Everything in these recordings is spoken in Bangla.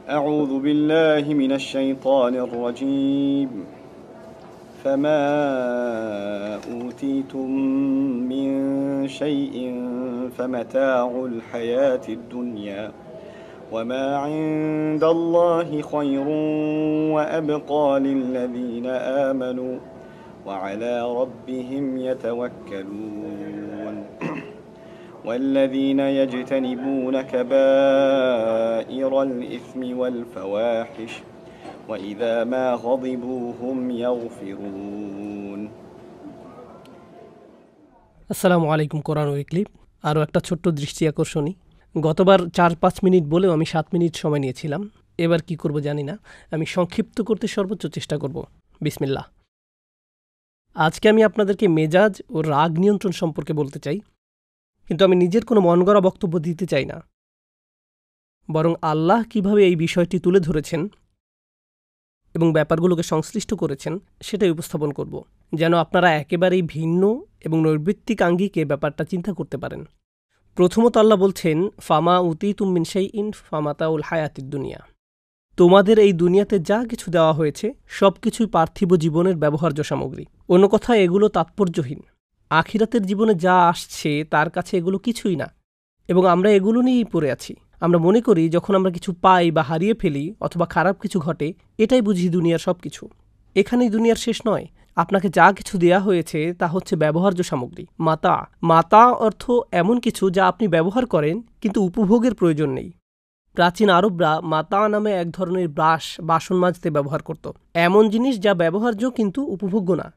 أعوذ بالله من الشيطان الرجيم فما أوتيتم من شيء فمتاع الحياة الدنيا وما عند الله خير وأبقى للذين آمنوا وعلى ربهم يتوكلون والذين يجتنبون كبائر الإثم والفواحش وإذا ما غضبوا هم يغفرون আসসালামু আলাইকুম। কোরআন উইকলি আরও একটা ছোট্ট দৃষ্টি আকর্ষণী। গতবার ৪-৫ মিনিট বলেও আমি ৭ মিনিট সময় নিয়েছিলাম। এবার কি করব জানি না, আমি সংক্ষিপ্ত করতে সর্বোচ্চ চেষ্টা করব। বিসমিল্লাহ। আজকে আমি আপনাদেরকে মেজাজ ও রাগ নিয়ন্ত্রণ সম্পর্কে বলতে চাই, কিন্তু আমি নিজের কোনো মন গড়া বক্তব্য দিতে চাই না, বরং আল্লাহ কিভাবে এই বিষয়টি তুলে ধরেছেন এবং ব্যাপারগুলোকে সংশ্লিষ্ট করেছেন সেটাই উপস্থাপন করব, যেন আপনারা একেবারেই ভিন্ন এবং নৈর্বৃত্তিক আঙ্গিকে ব্যাপারটা চিন্তা করতে পারেন। প্রথমত আল্লাহ বলছেন, ফামা উতীতুম মিন শাইইন ফামাতাউল হায়াতিদ দুনিয়া। তোমাদের এই দুনিয়াতে যা কিছু দেওয়া হয়েছে সব কিছুই পার্থিব জীবনের ব্যবহার্য সামগ্রী। অন্য কথায় এগুলো তাৎপর্যহীন। আখিরাতের জীবনে যা আসছে তার কাছে এগুলো কিছুই না, এবং আমরা এগুলো নিয়েই পড়ে আছি। আমরা মনে করি যখন আমরা কিছু পাই বা হারিয়ে ফেলি অথবা খারাপ কিছু ঘটে, এটাই বুঝি দুনিয়ার সব কিছু। এখানেই দুনিয়ার শেষ নয়। আপনাকে যা কিছু দেয়া হয়েছে তা হচ্ছে ব্যবহার্য সামগ্রী, মাতা। মাতা অর্থ এমন কিছু যা আপনি ব্যবহার করেন কিন্তু উপভোগের প্রয়োজন নেই। প্রাচীন আরবরা মাতা নামে এক ধরনের ব্রাশ বাসন মাজতে ব্যবহার করত। এমন জিনিস যা ব্যবহার্য কিন্তু উপভোগ্য না।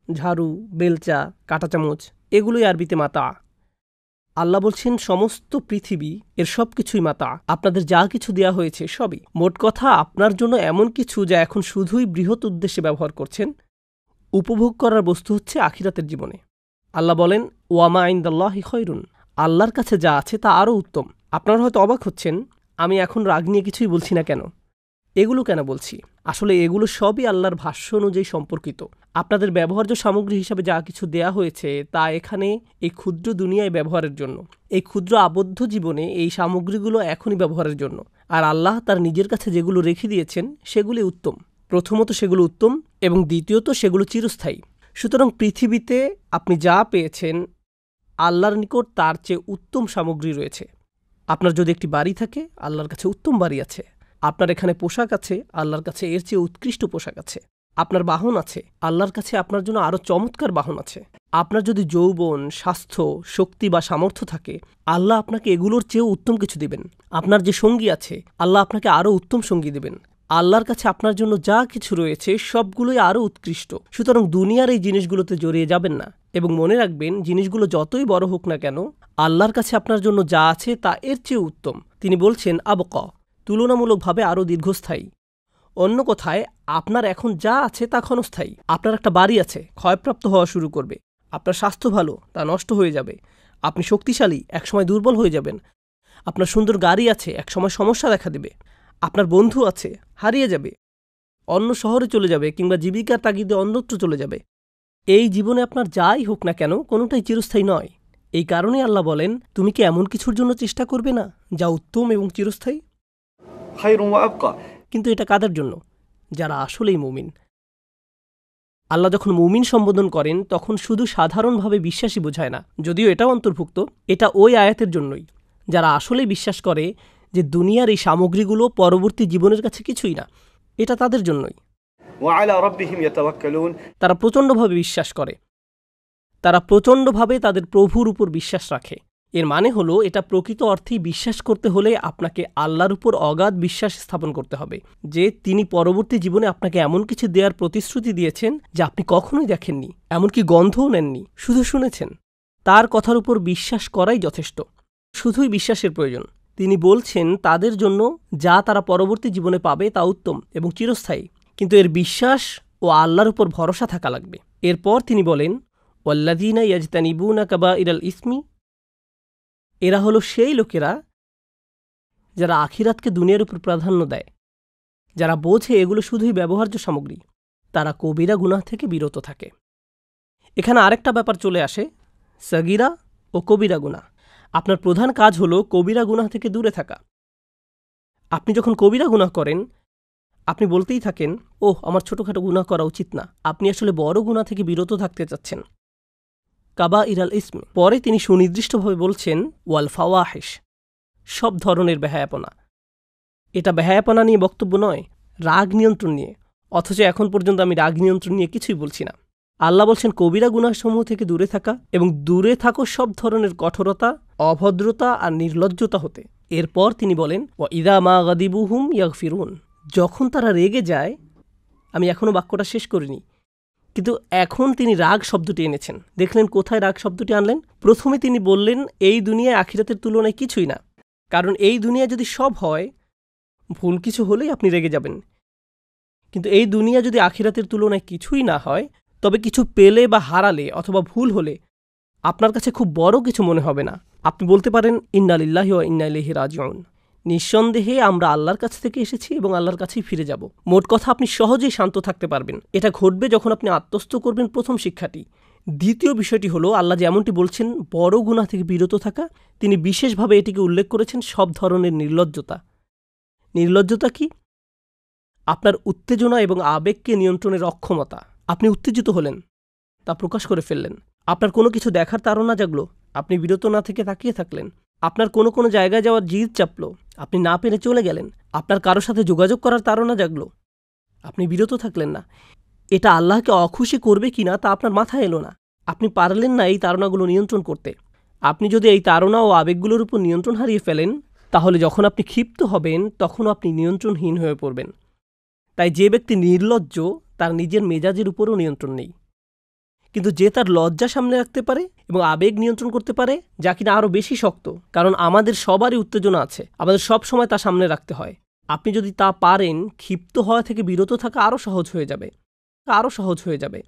ঝাড়ু, বেলচা, কাঁটা চামচ, এগুলোই আরবিতে মাতা। আল্লাহ বলছেন সমস্ত পৃথিবী এর সব কিছুই মাতা। আপনাদের যা কিছু দেয়া হয়েছে সবই। মোট কথা, আপনার জন্য এমন কিছু যা এখন শুধুই বৃহৎ উদ্দেশ্যে ব্যবহার করছেন। উপভোগ করার বস্তু হচ্ছে আখিরাতের জীবনে। আল্লাহ বলেন, ওয়ামা ইনদাল্লাহি খৈরুন। আল্লাহর কাছে যা আছে তা আরও উত্তম। আপনারা হয়তো অবাক হচ্ছেন, আমি এখন রাগ নিয়ে কিছুই বলছি না কেন, এগুলো কেন বলছি। আসলে এগুলো সবই আল্লাহর ভাষ্য অনুযায়ী সম্পর্কিত। আপনাদের ব্যবহার্য সামগ্রী হিসাবে যা কিছু দেয়া হয়েছে তা এখানে এই ক্ষুদ্র দুনিয়ায় ব্যবহারের জন্য। এই ক্ষুদ্র আবদ্ধ জীবনে এই সামগ্রীগুলো এখনই ব্যবহারের জন্য। আর আল্লাহ তার নিজের কাছে যেগুলো রেখে দিয়েছেন সেগুলি উত্তম। প্রথমত সেগুলো উত্তম, এবং দ্বিতীয়ত সেগুলো চিরস্থায়ী। সুতরাং পৃথিবীতে আপনি যা পেয়েছেন, আল্লাহর নিকট তার চেয়ে উত্তম সামগ্রী রয়েছে। আপনার যদি একটি বাড়ি থাকে, আল্লাহর কাছে উত্তম বাড়ি আছে। আপনার এখানে পোশাক আছে, আল্লাহর কাছে এর চেয়ে উৎকৃষ্ট পোশাক আছে। আপনার বাহন আছে, আল্লাহর কাছে আপনার জন্য আরও চমৎকার বাহন আছে। আপনার যদি যৌবন, স্বাস্থ্য, শক্তি বা সামর্থ্য থাকে, আল্লাহ আপনাকে এগুলোর চেয়েও উত্তম কিছু দিবেন। আপনার যে সঙ্গী আছে, আল্লাহ আপনাকে আরও উত্তম সঙ্গী দিবেন। আল্লাহর কাছে আপনার জন্য যা কিছু রয়েছে সবগুলোই আরও উৎকৃষ্ট। সুতরাং দুনিয়ার এই জিনিসগুলোতে জড়িয়ে যাবেন না, এবং মনে রাখবেন জিনিসগুলো যতই বড় হোক না কেন, আল্লাহর কাছে আপনার জন্য যা আছে তা এর চেয়ে উত্তম। তিনি বলছেন আবকা, তুলনামূলকভাবে আরও দীর্ঘস্থায়ী। অন্য কথায়, আপনার এখন যা আছে তা ক্ষণস্থায়ী। আপনার একটা বাড়ি আছে, ক্ষয়প্রাপ্ত হওয়া শুরু করবে। আপনার স্বাস্থ্য ভালো, তা নষ্ট হয়ে যাবে। আপনি শক্তিশালী, একসময় দুর্বল হয়ে যাবেন। আপনার সুন্দর গাড়ি আছে, একসময় সমস্যা দেখা দেবে। আপনার বন্ধু আছে, হারিয়ে যাবে, অন্য শহরে চলে যাবে, কিংবা জীবিকার তাগিদে অন্যত্র চলে যাবে। এই জীবনে আপনার যাই হোক না কেন, কোনোটাই চিরস্থায়ী নয়। এই কারণে আল্লাহ বলেন, তুমি কি এমন কিছুর জন্য চেষ্টা করবে না যা উত্তম এবং চিরস্থায়ী? خير وأبقى। কিন্তু এটা কাদের জন্য? যারা আসলেই মুমিন। আল্লাহ যখন মুমিন সম্বোধন করেন তখন শুধু সাধারণভাবে বিশ্বাসী বোঝায় না, যদিও এটাও অন্তর্ভুক্ত। এটা ওই আয়াতের জন্যই, যারা আসলেই বিশ্বাস করে যে দুনিয়ার এই সামগ্রীগুলো পরবর্তী জীবনের কাছে কিছুই না। এটা তাদের জন্যই। وعلى ربهم يتوكلون। তারা প্রচণ্ডভাবে বিশ্বাস করে, তারা প্রচণ্ডভাবে তাদের প্রভুর উপর বিশ্বাস রাখে। এর মানে হলো, এটা প্রকৃত অর্থেই বিশ্বাস করতে হলে আপনাকে আল্লাহর উপর অগাধ বিশ্বাস স্থাপন করতে হবে যে তিনি পরবর্তী জীবনে আপনাকে এমন কিছু দেওয়ার প্রতিশ্রুতি দিয়েছেন যা আপনি কখনোই দেখেননি, এমনকি গন্ধও নেননি, শুধু শুনেছেন। তার কথার উপর বিশ্বাস করাই যথেষ্ট, শুধুই বিশ্বাসের প্রয়োজন। তিনি বলছেন তাদের জন্য যা তারা পরবর্তী জীবনে পাবে তা উত্তম এবং চিরস্থায়ী, কিন্তু এর বিশ্বাস ও আল্লাহর উপর ভরসা থাকা লাগবে। এরপর তিনি বলেন, ওয়াল্লাযীনা ইয়াজতানিবুনা কাবাইরাল ইসমি। এরা হলো সেই লোকেরা যারা আখিরাতকে দুনিয়ার উপর প্রাধান্য দেয়, যারা বোঝে এগুলো শুধুই ব্যবহার্য সামগ্রী। তারা কবিরা গুনাহ থেকে বিরত থাকে। এখানে আরেকটা ব্যাপার চলে আসে, সগীরা ও কবিরা গুনাহ। আপনার প্রধান কাজ হলো কবিরা গুনাহ থেকে দূরে থাকা। আপনি যখন কবিরা গুনাহ করেন, আপনি বলতেই থাকেন, ওহ আমার ছোটোখাটো গুনাহ করা উচিত না। আপনি আসলে বড় গুনাহ থেকে বিরত থাকতে চাচ্ছেন। কাবা ইরাল ইসম। পরে তিনি সুনির্দিষ্টভাবে বলছেন ওয়াল ফাওয়াহিশ, সব ধরনের বেহায়াপনা। এটা বেহায়াপনা নিয়ে বক্তব্য নয়, রাগ নিয়ন্ত্রণ নিয়ে। অথচ এখন পর্যন্ত আমি রাগ নিয়ন্ত্রণ নিয়ে কিছুই বলছি না। আল্লাহ বলছেন কবিরা গুনাহসমূহ থেকে দূরে থাকা এবং দূরে থাকো সব ধরনের কঠোরতা, অভদ্রতা আর নির্লজ্জতা হতে। এরপর তিনি বলেন ওয়া ইদা মা গাদিবুহুম ইয়াগফিরুন, যখন তারা রেগে যায়। আমি এখনও বাক্যটা শেষ করিনি, কিন্তু এখন তিনি রাগ শব্দটি এনেছেন। দেখলেন কোথায় রাগ শব্দটি আনলেন? প্রথমে তিনি বললেন এই দুনিয়ায় আখিরাতের তুলনায় কিছুই না, কারণ এই দুনিয়া যদি সব হয়, ভুল কিছু হলেই আপনি রেগে যাবেন। কিন্তু এই দুনিয়া যদি আখিরাতের তুলনায় কিছুই না হয়, তবে কিছু পেলে বা হারালে অথবা ভুল হলে আপনার কাছে খুব বড় কিছু মনে হবে না। আপনি বলতে পারেন ইন্না লিল্লাহি ওয়া ইন্না ইলাইহি রাজিউন, নিঃসন্দেহে আমরা আল্লাহর কাছ থেকে এসেছি এবং আল্লাহর কাছেই ফিরে যাব। মোট কথা আপনি সহজেই শান্ত থাকতে পারবেন। এটা ঘটবে যখন আপনি আত্মস্থ করবেন প্রথম শিক্ষাটি। দ্বিতীয় বিষয়টি হলো আল্লাহ যেমনটি বলছেন বড় গুনাহ থেকে বিরত থাকা, তিনি বিশেষভাবে এটিকে উল্লেখ করেছেন সব ধরনের নির্লজ্জতা। নির্লজ্জতা কি? আপনার উত্তেজনা এবং আবেগকে নিয়ন্ত্রণের অক্ষমতা। আপনি উত্তেজিত হলেন, তা প্রকাশ করে ফেললেন। আপনার কোনো কিছু দেখার তাড়না জাগলো, আপনি বিরত না থেকে তাকিয়ে থাকলেন। আপনার কোনো জায়গায় যাওয়ার জিদ চাপলো, আপনি না পেরে চলে গেলেন। আপনার কারো সাথে যোগাযোগ করার তাড়না জাগলো, আপনি বিরত থাকলেন না। এটা আল্লাহকে অখুশি করবে কিনা তা আপনার মাথায় এলো না। আপনি পারলেন না এই তাড়নাগুলো নিয়ন্ত্রণ করতে। আপনি যদি এই তাড়না ও আবেগগুলোর উপর নিয়ন্ত্রণ হারিয়ে ফেলেন, তাহলে যখন আপনি ক্ষিপ্ত হবেন তখনও আপনি নিয়ন্ত্রণহীন হয়ে পড়বেন। তাই যে ব্যক্তি নির্লজ্জ তার নিজের মেজাজের উপরও নিয়ন্ত্রণ নেই। কিন্তু যে তার লজ্জা সামনে রাখতে পারে এবং আবেগ নিয়ন্ত্রণ করতে পারে, যা কিনা আরও বেশি শক্ত, কারণ আমাদের সবারই উত্তেজনা আছে, আমাদের সব সময় তা সামনে রাখতে হয়। আপনি যদি তা পারেন, ক্ষিপ্ত হওয়া থেকে বিরত থাকা আরও সহজ হয়ে যাবে।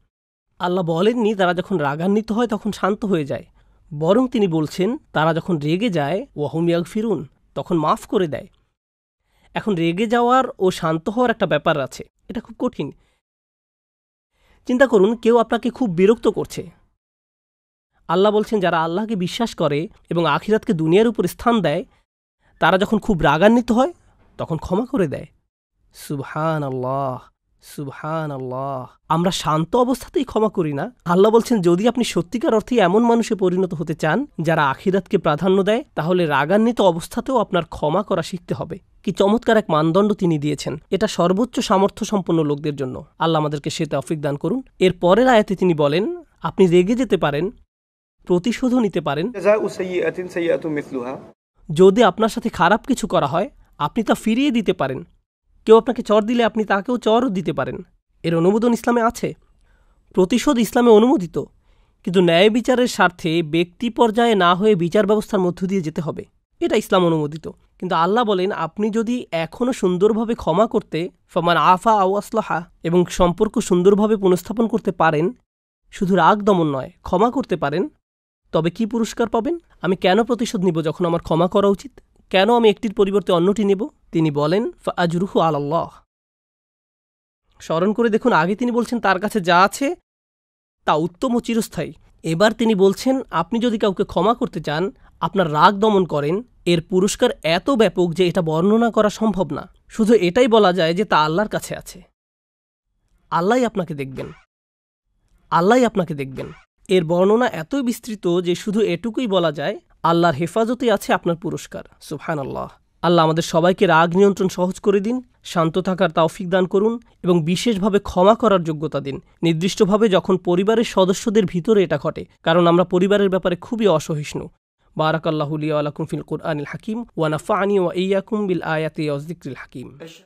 আল্লাহ বলেননি তারা যখন রাগান্বিত হয় তখন শান্ত হয়ে যায়, বরং তিনি বলছেন তারা যখন রেগে যায় ওয়াহুম ইয়াগফিরুন, তখন মাফ করে দেয়। এখন রেগে যাওয়ার ও শান্ত হওয়ার একটা ব্যাপার আছে, এটা খুব কঠিন। চিন্তা করুন, কেউ আপনাকে খুব বিরক্ত করছে। আল্লাহ বলছেন যারা আল্লাহকে বিশ্বাস করে এবং আখিরাতকে দুনিয়ার উপর স্থান দেয়, তারা যখন খুব রাগান্বিত হয় তখন ক্ষমা করে দেয়। সুবহানাল্লাহ, সুবহানাল্লাহ। আমরা শান্ত অবস্থাতেই ক্ষমা করি না। আল্লাহ বলছেন যদি আপনি সত্যিকার অর্থে এমন মানুষে পরিণত হতে চান যারা আখিরাতকে প্রাধান্য দেয়, তাহলে রাগান্বিত অবস্থাতেও আপনার ক্ষমা করা শিখতে হবে। কি চমৎকার এক মানদণ্ড তিনি দিয়েছেন! এটা সর্বোচ্চ সামর্থ্য সম্পন্ন লোকদের জন্য। আল্লাহ আমাদেরকে সে তৌফিক দান করুন। এর পরের আয়াতে তিনি বলেন আপনি রেগে যেতে পারেন, প্রতিশোধও নিতে পারেন। জাযাউ সাইয়্যাতিন সাইয়্যাতুম মিসলুহা, যদি আপনার সাথে খারাপ কিছু করা হয় আপনি তা ফিরিয়ে দিতে পারেন। কেউ আপনাকে চর দিলে আপনি তাকেও চরও দিতে পারেন। এর অনুমোদন ইসলামে আছে। প্রতিশোধ ইসলামে অনুমোদিত, কিন্তু ন্যায় বিচারের স্বার্থে ব্যক্তি পর্যায়ে না হয়ে বিচার ব্যবস্থার মধ্য দিয়ে যেতে হবে। এটা ইসলাম অনুমোদিত। কিন্তু আল্লাহ বলেন আপনি যদি এখনও সুন্দরভাবে ক্ষমা করতে, ফামান আফা আও আসলাহা, এবং সম্পর্ক সুন্দরভাবে পুনঃস্থাপন করতে পারেন, শুধু রাগ দমন নয়, ক্ষমা করতে পারেন, তবে কি পুরস্কার পাবেন? আমি কেন প্রতিশোধ নিব যখন আমার ক্ষমা করা উচিত? কেন আমি একটির পরিবর্তে অন্যটি নেব? তিনি বলেন ফাআজরুহু আলাল্লাহ। স্মরণ করে দেখুন, আগে তিনি বলছেন তার কাছে যা আছে তা উত্তম ও চিরস্থায়ী। এবার তিনি বলছেন আপনি যদি কাউকে ক্ষমা করতে চান, আপনার রাগ দমন করেন, এর পুরস্কার এত ব্যাপক যে এটা বর্ণনা করা সম্ভব না। শুধু এটাই বলা যায় যে তা আল্লাহর কাছে আছে। আল্লাহই আপনাকে দেখবেন। এর বর্ণনা এতই বিস্তৃত যে শুধু এটুকুই বলা যায় আল্লাহর হেফাজতে আছে আপনার পুরস্কার। সুবহানাল্লাহ। আল্লাহ আমাদের সবাইকে রাগ নিয়ন্ত্রণ সহজ করে দিন, শান্ত থাকার তৌফিক দান করুন এবং বিশেষভাবে ক্ষমা করার যোগ্যতা দিন, নির্দিষ্টভাবে যখন পরিবারের সদস্যদের ভিতরে এটা ঘটে, কারণ আমরা পরিবারের ব্যাপারে খুবই অসহিষ্ণু। বারাকাল্লাহু লি ওয়া লাকুম ফিল কুরআনিল হাকিম ওয়া নাফা'নি ওয়া ইয়্যাকুম বিল আয়াতি ওয়াজ যিকরিল হাকিম।